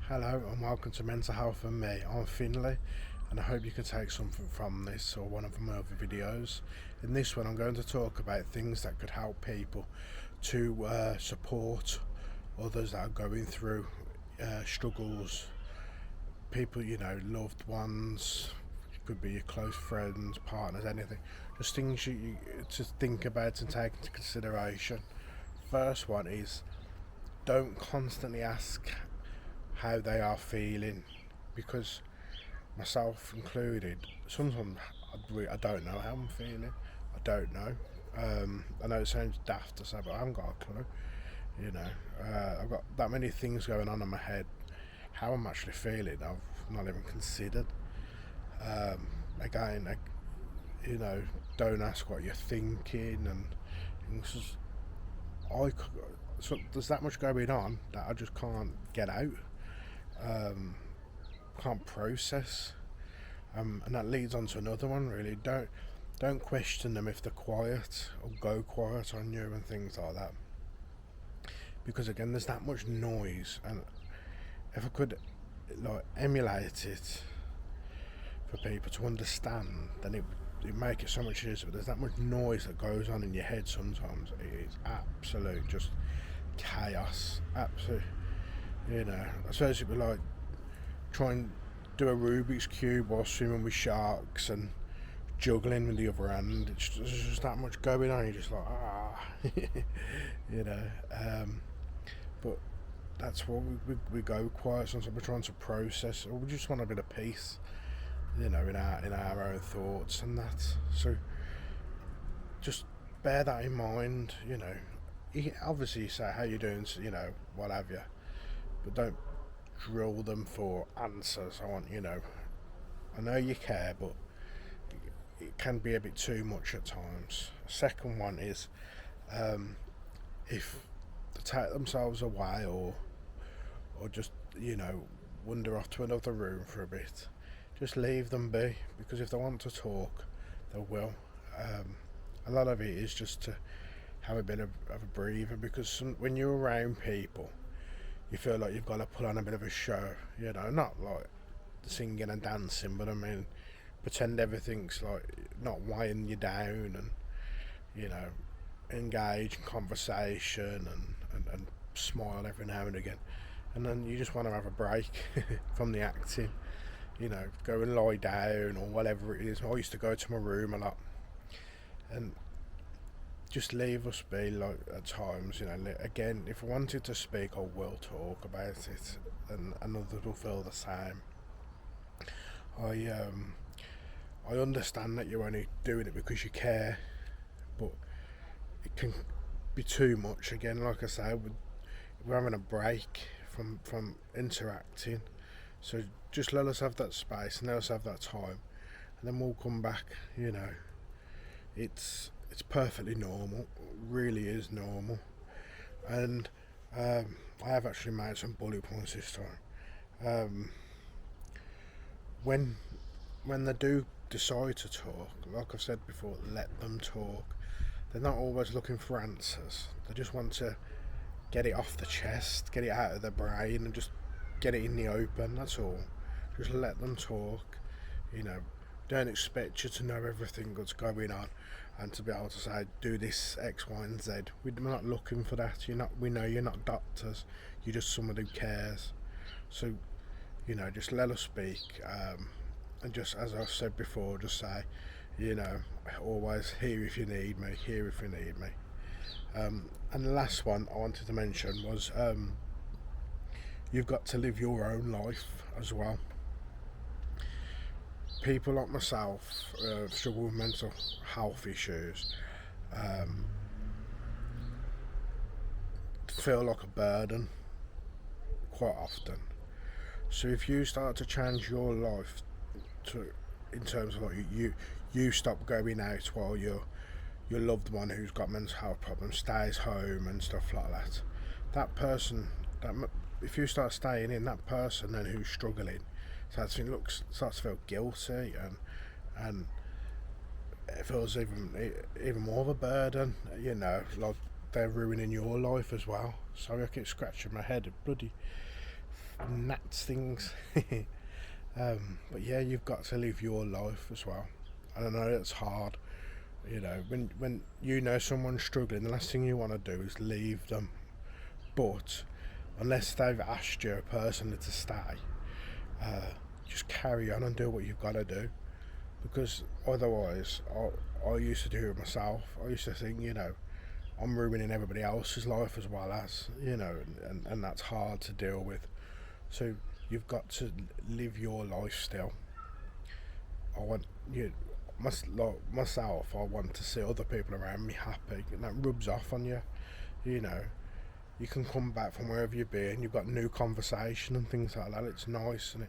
Hello and welcome to Mental Health and Me. I'm Finley and I hope you can take something from this or one of my other videos. In this one I'm going to talk about things that could help people to support others that are going through struggles. People, loved ones, it could be your close friends, partners, anything. Just things you to think about and take into consideration. First one is, don't constantly ask how they are feeling, because myself included, sometimes I don't know how I'm feeling. I don't know. I know it sounds daft to say, but I haven't got a clue. I've got that many things going on in my head. How I'm actually feeling, I've not even considered. Again, don't ask what you're thinking, and it's just, so there's that much going on that I just can't get out, can't process, and that leads on to another one. Really, don't question them if they're quiet or go quiet on you and things like that, because again, there's that much noise, and if I could emulate it for people to understand, then it make it so much easier. But there's that much noise that goes on in your head sometimes. It is absolute just chaos. Absolute, especially with try and do a Rubik's Cube while swimming with sharks and juggling with the other hand. There's just that much going on. You're just like, you know. But that's why we go quiet. Sometimes we're trying to process, or we just want a bit of peace, in our own thoughts and that. So just bear that in mind. Obviously you say how you doing, what have you, but don't drill them for answers. I know you care, but it can be a bit too much at times. Second one is, if they take themselves away or just wander off to another room for a bit, just leave them be, because if they want to talk, they will. A lot of it is just to have a bit of a breather, because when you're around people, you feel like you've got to put on a bit of a show, not like singing and dancing, but I mean, pretend everything's not weighing you down, and engage in conversation and smile every now and again. And then you just want to have a break from the acting, go and lie down or whatever it is. I used to go to my room a lot and just leave us be, at times. Again, if I wanted to speak, I will talk about it, and others will feel the same. I understand that you're only doing it because you care, but it can be too much. Again, like I say, we're having a break from interacting, so just let us have that space and let us have that time, and then we'll come back. It's perfectly normal, really is normal. And I have actually made some bullet points this time. When they do decide to talk, like I've said before, let them talk. They're not always looking for answers. They just want to get it off the chest, get it out of their brain, and just get it in the open. That's all. Just let them talk. Don't expect you to know everything that's going on and to be able to say, do this X, Y, and Z. We're not looking for that. We know you're not doctors. You're just someone who cares. So, just let us speak. And just as I've said before, just say, always here if you need me. Here if you need me. And the last one I wanted to mention was, you've got to live your own life as well. People like myself struggle with mental health issues, feel like a burden quite often. So if you start to change your life in terms of you stop going out while your loved one who's got mental health problems stays home and stuff like that, if you start staying in, that person then who's struggling starts to feel guilty, and it feels even more of a burden, like they're ruining your life as well. So I keep scratching my head. Bloody gnats things. But yeah, you've got to live your life as well. And I know it's hard. You know, when you know someone's struggling, the last thing you want to do is leave them. But unless they've asked you personally to stay, uh, just carry on and do what you've got to do. Because otherwise, I used to do it myself. I used to think, you know, I'm ruining everybody else's life as well as, you know, and that's hard to deal with. So you've got to live your life still. I want you, like myself. I want to see other people around me happy, and that rubs off on you. You know, you can come back from wherever you've been. You've got new conversation and things like that. It's nice, and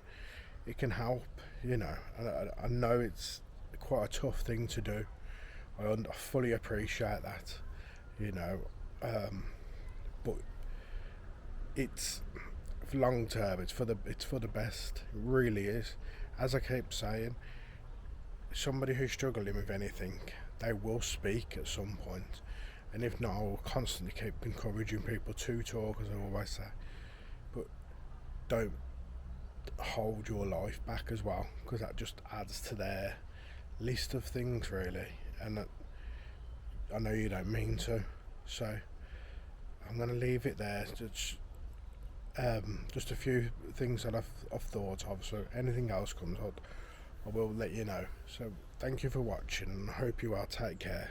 it can help. You know, and I know it's quite a tough thing to do. I fully appreciate that. You know, but it's long term. It's for the best. It really is. As I keep saying, somebody who's struggling with anything, they will speak at some point, and if not, I will constantly keep encouraging people to talk, as I always say. But don't hold your life back as well, because that just adds to their list of things, really. And I know you don't mean to, so I'm going to leave it there. Just a few things that I've thought of. So anything else comes up, I will let you know. So thank you for watching, and I hope you all take care.